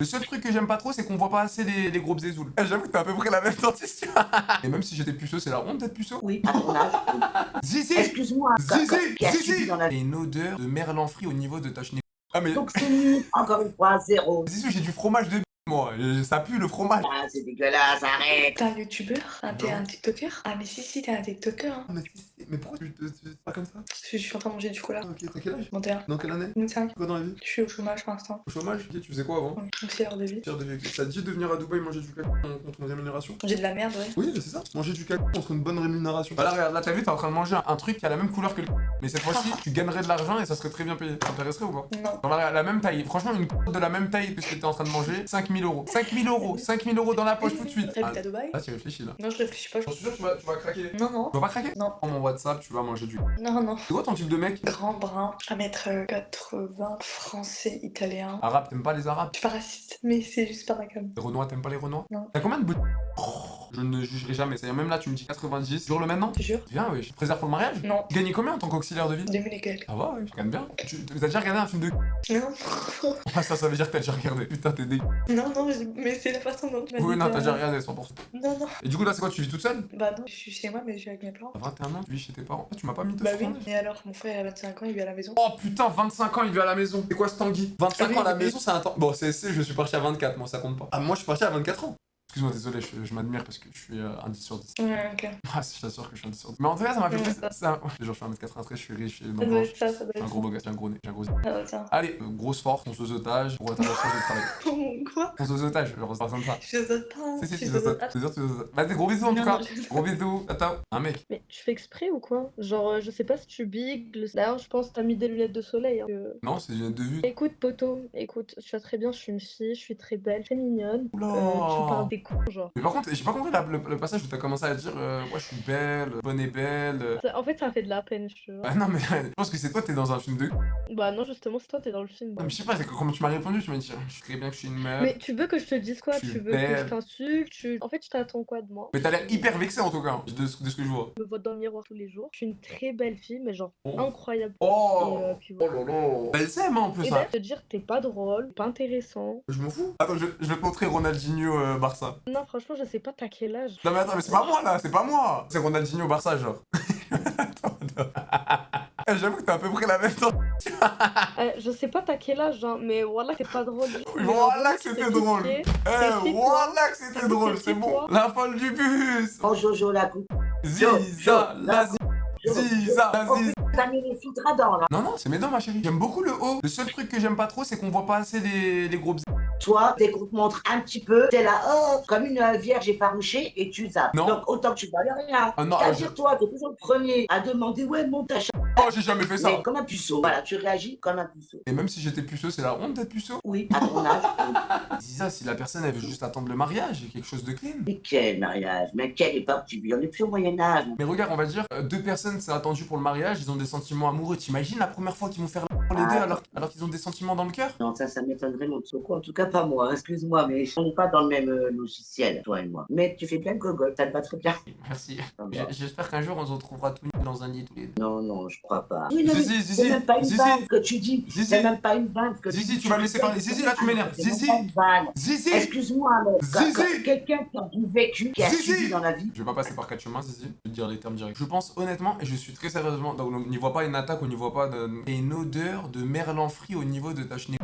Le seul truc que j'aime pas trop, c'est qu'on voit pas assez les gros zézoules. J'avoue que t'as à peu près la même dentition. Et même si j'étais puceau, c'est la honte d'être puceau. Oui, à ton âge. Zizi. Excuse-moi, qui a subi dans la Et une odeur de merlan frit au niveau de ta chenille. Ah mais... Donc c'est nul, encore une fois, zéro. Zizi, j'ai du fromage de moi. Ça pue le fromage. Ah, c'est dégueulasse, arrête. T'es un youtubeur? T'es un tiktoker? Ah mais si, t'es un tiktoker. Hein. Mais pourquoi tu pas comme ça? Je suis en train de manger du chocolat. Ok, t'as quel âge? 21. Dans quelle année? 25. Quoi dans la vie? Je suis au chômage pour l'instant. Au chômage? Ok, tu faisais quoi avant? Oui. Donc c'est l'heure de vie. Pierre de Vécu. Ça te dit de venir à Dubaï manger du caca contre une rémunération? J'ai de la merde, ouais. Oui, c'est ça. Manger du caca contre une bonne rémunération. Bah là, regarde, là, t'as vu, t'es en train de manger un truc qui a la même couleur que le mais cette fois-ci, tu gagnerais de l'argent et ça serait très bien payé. Ça t'intéresserait ou pas? Non. Dans la même taille. Franchement, une de la même taille que ce que t'es en train de manger, 5000 euros. 5000 euros. 5000 euros dans la poche tout de suite. T'habites à Dubaï? Ah, tu réfléchis là. Non, je réfléchis pas. J'en suis sûr que tu vas craquer. Non, non. Tu vas pas craquer? Non. Prends mon WhatsApp, tu vas manger du. Non. C'est quoi ton type de mec? Grand brun, 1m80, français, italien. Arabe, t'aimes pas les arabes? Je suis pas raciste, mais c'est juste pas ma cam. Les Renois, t'aimes pas les Renois? Non. T'as combien de Je ne jugerai jamais. C'est-à-dire même là, tu me dis 90. Toujours le maintenant? Tu jures? Viens, oui. Je te préserve pour le mariage? Non. Tu gagnais combien en tant qu'auxiliaire de vie? 2000 et quelques. Ça va, ouais, je gagne bien. T'as déjà regardé un film de Non. Ah, ça veut dire que t'as déjà regardé. Putain, t'es dégueu. Non, mais c'est la façon dont tu m'as dit. Oui, non, t'as déjà regardé 100%. Non. Et du coup, là, c'est quoi? Tu vis toute seule? Bah non, je suis chez moi, mais je suis avec mes parents. T'as 21 ans, tu vis chez tes parents. Ah, tu m'as pas mis de Bah oui. son âge. Et alors, mon frère, il a 25 ans, il vit à la maison. Oh putain, 25 ans, il vit à la maison. C'est quoi ce Tanguy? 25 ans à la maison, c'est un temps. Bon, c'est, je suis parti à 24, moi, ça compte pas. Ah, moi, je suis parti à 24 ans. Excuse-moi, désolé, je m'admire parce que je suis un 10 sur 10. Ouais, ok. Ah, si, je t'assure que je suis un 10 sur 10. Mais en tout cas, ça m'a fait Ouais, plaisir. ça. Ouais, genre, je fais 1m93, je suis riche, je suis Ça dans doit blanche. être ça, ça Je doit suis un être gros beau gars, j'ai un gros nez, j'ai un gros nez. ça. Ah, tiens. Allez, grosse force, on se otage pour être à la charge de travail. Quoi? On se otage, genre, ça ressemble ça. Je saute pas. Si, je tu sautes. saute. C'est sûr, tu sautes. Vas-y, gros bisous en tout Non, cas. non, je- Gros bisous. Attends, un mec. Mais tu fais exprès ou quoi? Genre, je sais pas si tu bigles. D'ailleurs, je pense que t'as mis des lunettes de soleil. Hein. Non, c'est une lunette de vue. Écoute, poto, écoute, tu vois très bien, je suis une fille, je suis très belle, très mignonne. Oula. Tu me parles des cons, genre. Mais par contre, j'ai pas compris le passage où t'as commencé à dire ouais, je suis belle, bonne et belle. En fait, ça fait de la peine, je te jure. Ah non, mais je pense que c'est toi, t'es dans un film de. Bah non, justement, c'est toi, t'es dans le film. Non, mais je sais pas, comment tu m'as répondu, tu m'as dit je sais bien que je suis une meuf. Mais tu veux que je te dise quoi? Je suis Tu veux belle. que je t'insulte? En fait, je t'attends quoi de moi? Mais t'as l'air hyper vexé en tout cas, de ce que je vois. Je me vois dans le miroir tous les jours. Je suis une très belle fille, mais genre Oh. incroyable. Oh, Puis oh voilà. là là. Elle s'aime hein, en plus. Et Hein. d'ailleurs, te dire, t'es pas drôle, pas intéressant. Je m'en fous. Attends, je vais te montrer Ronaldinho Barça. Non, franchement, je sais pas t'as quel âge. Non, mais attends, mais c'est pas moi là, c'est pas moi. C'est Ronaldinho Barça, genre. Attends, attends. J'avoue que t'as à peu près la même temps. Je sais pas t'as quel âge, hein, mais voilà, c'est pas drôle. Voilà que c'était drôle. Pitié. Eh, voilà que c'était drôle, c'est bon. toi. La folle du bus. Oh Jojo la coupe. Ziza, la Ziza, la Ziza. T'as mis les filtres à dents là. Non, non, c'est mes dents, ma chérie. J'aime beaucoup le haut. Le seul truc que j'aime pas trop, c'est qu'on voit pas assez les gros bzz. Toi, tes groupes montrent un petit peu, t'es là, oh, comme une vierge effarouchée et tu zappes. Non. Donc autant que tu vois rien. Ah non, C'est-à-dire toi, t'es toujours le premier à demander, ouais, monte ta ch... Oh, j'ai jamais fait ça. Mais comme un puceau. Voilà, tu réagis comme un puceau. Et même si j'étais puceau, c'est la honte d'être puceau. Oui, à ton âge. Ziza, si la personne, elle veut juste attendre le mariage, il y a quelque chose de clean. Mais quel mariage? Mais quelle époque tu vis? On est plus au Moyen-Âge. Mais regarde, on va dire, deux personnes s'est attendu pour le mariage, ils ont des sentiments amoureux. T'imagines la première fois qu'ils vont faire les deux alors qu'ils ont des sentiments dans le cœur? Non, ça m'étonnerait mon quoi. En tout cas, pas moi, hein, excuse-moi, mais on n'est pas dans le même logiciel, toi et moi. Mais tu fais plein de gogol, ça te va très bien. Merci. Ça me va. J'espère qu'un jour on se retrouvera tous nus dans un lit tous les deux. Non, je crois pas. Oui, non, mais Zizi, c'est même pas une Zizi, vanne que tu dis. Zizi. C'est même pas une vanne que Zizi, dis. tu vas me laisser parler. Zizi, là, tu m'énerves. C'est même Zizi. pas une vanne. Zizi. Excuse-moi, mais Zizi. quelqu'un qui a du vécu, qui a Zizi. subi dans la vie. Je vais pas passer par quatre chemins, Zizi. Je vais te dire les termes directs. Je pense honnêtement, et je suis très sérieusement, donc on n'y voit pas une attaque, on n'y voit pas il y a une odeur de merlan frit au niveau de ta chenille.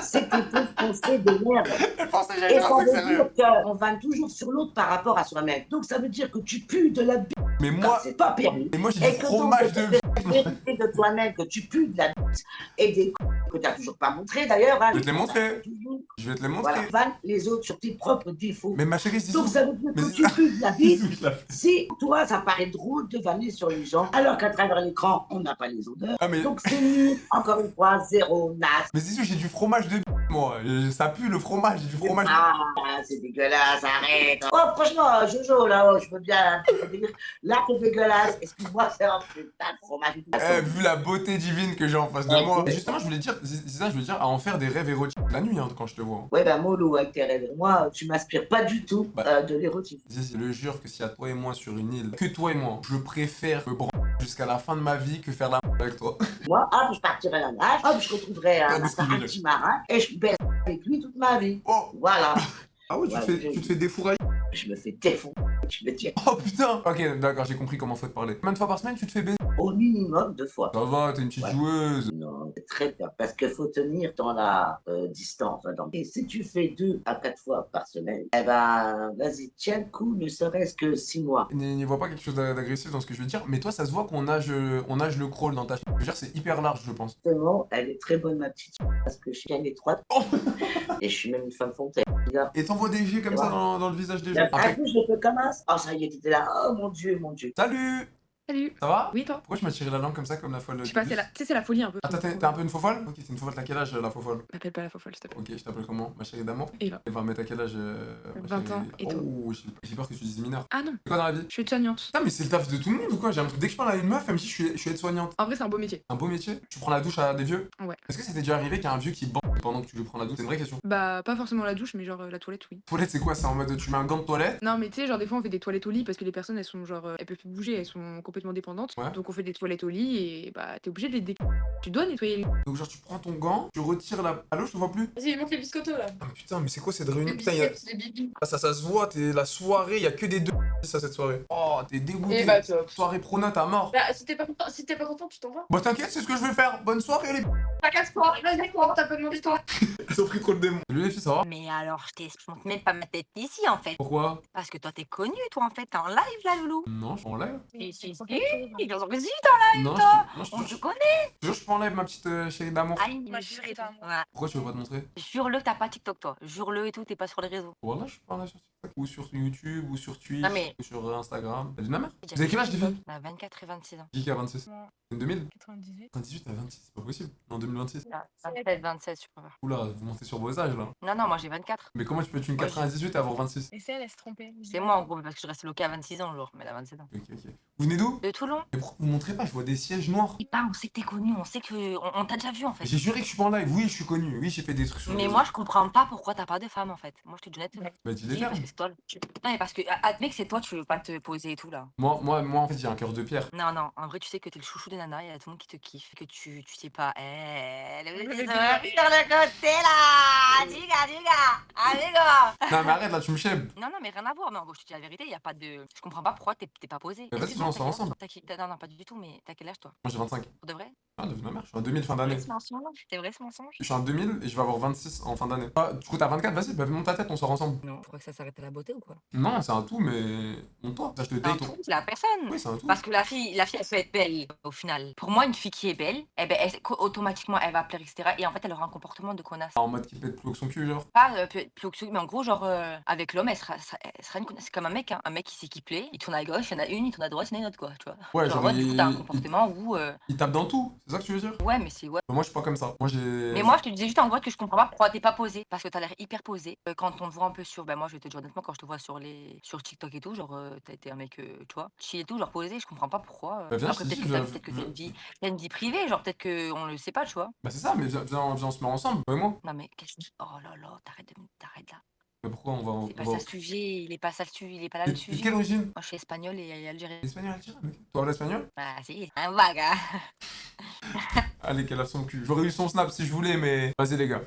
C'est tes pauvres pensées de merde. Je pensais que Et j'allais ça faire un truc veut sérieux. dire qu'on vanne toujours sur l'autre par rapport à soi-même. Donc ça veut dire que tu pues de la bite Mais quand moi, c'est pas permis. et moi j'ai Et du que fromage donc, de la vérité de toi-même, que tu pues de la bite et des que t'as toujours pas montré d'ailleurs. Hein. Je vais te les montrer. Toujours. Je vais te les montrer. Voilà, vanne les autres sur tes propres défauts. Mais ma chérie, Zizi. Donc ça veut dire Mais que tu pues de la bite. Zizi, je la fais. Si toi ça paraît drôle de vanner sur les gens, alors qu'à travers l'écran on n'a pas les odeurs. Ah, mais Donc c'est nul, encore une fois, zéro, naze. Mais Zizi, j'ai du fromage de moi. Ça pue le fromage, j'ai du fromage. Ah, c'est dégueulasse, arrête. Oh, franchement, Jojo, là, je veux bien te dire. Là, c'est dégueulasse. Excuse-moi, c'est un putain de fromage. Vu la beauté divine que j'ai en face de moi. Et justement, je voulais dire, Ziza, je veux dire, à en faire des rêves érotiques la nuit, hein, quand je te vois. Ouais, ben, mollo avec tes rêves. Moi, tu m'inspires pas du tout de l'érotisme. Zizi, je le jure que s'il y a toi et moi sur une île, que toi et moi, je préfère me branler jusqu'à la fin de ma vie que faire la avec toi. Moi, hop, je partirai à la nage, hop, je retrouverai un petit marin et je baisse avec lui toute ma vie. Oh. Voilà. Ah ouais, tu te fais défourailler. Je me fais défoncer, je me dis Oh putain. Ok, d'accord, j'ai compris comment faut te parler. Combien de fois par semaine tu te fais baiser? au minimum 2 fois. Ça va, t'es une petite Ouais. joueuse. Non, c'est très bien, parce qu'il faut tenir dans la distance. Hein, et si tu fais 2 à 4 fois par semaine, eh ben, vas-y, tiens le coup, ne serait-ce que 6 mois. N'y vois pas quelque chose d'agressif dans ce que je veux dire, mais toi ça se voit qu'on nage le crawl dans ta Je veux dire, c'est hyper large, je pense. Justement, elle est très bonne, ma petite, parce que je suis bien étroite. Oh. Et je suis même une femme fontaine. Et t'envoies des jets comme ça dans le visage des gens. Après, je le fais comme ça. Oh, ça y est, t'étais là. Oh mon Dieu, mon Dieu. Salut. Salut. Ça va? Oui, toi? Pourquoi je m'as tiré la langue comme ça, comme la folle? Je sais pas, tu sais, c'est la folie un peu. Ah, t'es un peu une fofolle? Ok, c'est une fofolle, t'as quel âge la fofolle? M'appelle pas la fofolle, s'il te plaît. Ok, je t'appelle comment? Ma chérie d'amour? Eva. Eva, mais t'as quel âge? Ma 20 chérie? ans, et toi? Oh, j'ai peur que tu dises mineur. Ah non, C'est quoi dans la vie? je suis soignante. Putain, mais c'est le taf de tout le monde ou quoi? J'ai l'impression que dès que je parle à une meuf, elle me dit je suis aide-soignante. En vrai, c'est un beau métier. Un beau métier? Tu prends la douche à des vieux? Ouais. Est-ce que c'était déjà arrivé qu'il y a un vieux qui bande pendant que tu lui prends la douche? C'est une vraie question. Bah, pas forcément la douche, mais genre la toilette, oui. Toilette, c'est quoi? C'est en mode tu mets un gant de toilette? Non, mais tu sais, genre des fois on fait des toilettes au lit parce que les personnes elles sont genre elles peuvent plus bouger, elles sont complètement dépendantes. Ouais. Donc on fait des toilettes au lit et bah t'es obligé de les Tu dois nettoyer les. Donc, genre, tu prends ton gant, tu retires la. Allô, je te vois plus? Vas-y, montre les biscottos là. Ah, mais putain, mais c'est quoi cette réunion? Les Putain, y a... biscuits, les bibis. Ah, ça se voit, t'es la soirée, y a que des deux ça cette soirée. Oh, t'es dégoûté. Et bah top. Soirée pronote à mort. Bah, si t'es pas content, tu t'en vas. Bah t'inquiète, c'est ce que je vais faire. Bonne soirée les Tracasse-toi, vas-y, quoi, t'as pas demandé toi. Ils ont pris trop le démon. Salut les filles, ça va? Mais alors, je t'explique même pas ma tête ici en fait. Pourquoi? Parce que toi, t'es connu, toi en fait. T'es en live là, Loulou. Non, je suis en live. Si, faut si, quelque chose, hein. bien sûr que si, Non, toi. je te On te jure, connaît. je suis pas en live, ma petite chérie d'amour. Ah, il Ma me chérie jurait. d'amour. Ouais. Pourquoi tu veux pas te montrer? Jure-le que t'as pas TikTok, toi. Jure-le et tout, t'es pas sur les réseaux. Voilà, je suis pas en live sur TikTok. Ou sur YouTube, ou sur Twitch, Non, mais- ou sur Instagram. T'as vu ma mère? Vous avez quel âge, les filles? On a 24 et 26 ans. Qui a 26? Moi. En 2000? 98. 28 à 26, c'est pas possible. En 2026. Ah, 27, 27, je crois. Oula, vous montez sur vos âges là. Non, non, moi j'ai 24. Mais comment tu peux être une Moi, 98 et avoir 26? Et c'est elle se trompait. C'est moi en gros, parce que je reste bloqué à 26 ans, genre. Mais elle a 27 ans. Ok, ok. Vous venez d'où? De Toulon. Mais pourquoi vous montrez pas? Je vois des sièges noirs. Et pas, on sait que t'es connu, on sait que. On t'a déjà vu en fait. J'ai juré que je suis pas en live. Oui, je suis connu. Oui, j'ai fait des trucs sur les Mais réseaux. moi, je comprends pas pourquoi t'as pas de femme en fait. Moi, je te dis honnêtement. Bah, dis les Si, termes. parce que c'est toi. Non, mais parce que, admets que c'est toi, tu veux pas te poser et tout là. Moi, en fait, j'ai un cœur de pierre. Non, non, en vrai, tu sais que t'es le chouchou des nanas, il y a tout le monde qui te kiffe, que tu sais pas. Le Le petit gars. sourire sur le côté là. Du gars, amigo. Non, mais arrête là, tu me chèbes. Non, non, mais rien à voir, mais en gros, je te dis la vérité, il y a pas de. Je comprends pas pourquoi t'es pas posé. Mais vas-y, Excuse-moi, on sort t'as quel âge ensemble. Non, non, pas du tout, mais t'as quel âge toi? Moi, j'ai 25. Pour de vrai? Ah, devine ma mère. Je suis en 2000 fin d'année. C'est mensonge. C'est vrai ce mensonge? Je suis en 2000 et je vais avoir 26 en fin d'année. Ah, du coup, t'as 24, vas-y, bah, monte ta tête, on sort ensemble. Non. Tu crois que ça s'arrête à la beauté ou quoi? Non, c'est un tout, mais. Monte-toi. Ça, je te Non, date. tout, c'est la personne. Oui, c'est un tout. Parce que la fille, elle peut être belle au final. Pour moi, une fille qui est belle, eh ben, automatiquement, elle va plaire, etc. Et en fait, elle aura un comportement de connasse. En mode qui pète plus haut que son cul, genre. Pas plus haut que mais en gros, genre, avec l'homme, elle sera une connasse. C'est comme un mec, hein. Un mec qui sait qui plaît. Il tourne à gauche, il y en a une, il tourne à droite, il y en a une autre, quoi. Tu vois. Ouais, genre, genre, ouais, du coup, t'as un comportement où. il tape dans tout. C'est ça que tu veux dire? Ouais, mais c'est. Ouais. Bah, moi, je suis pas comme ça. Moi, j'ai. Mais moi, je te disais juste en gros que je comprends pas pourquoi t'es pas posé. Parce que t'as l'air hyper posé. Quand on te voit un peu sur. Ben, moi, je vais te dire honnêtement, quand je te vois sur TikTok et tout, genre, t'as été un mec, tu vois, chill et tout, genre posé, je comprends pas pourquoi. Bah, viens, Après, je te peut-être dis, que je- peut-être que t'as une vie privée, genre, peut-être qu'on le sait pas, tu vois. Bah, c'est ça, mais viens, on se met ensemble, toi et moi. Non, mais qu'est-ce que. Oh là là, t'arrêtes là. Mais pourquoi on va. C'est pas on ça va- le sujet, il est pas ça le sujet, il est pas là Et- le de sujet. quelle origine? Moi, je suis espagnole et algérienne. Espagnol, algérien, mec. Toi, parles espagnol? Ah, si, c'est un vague, hein. Allez, qu'elle a son cul. J'aurais eu son snap si je voulais, mais. Vas-y, les gars.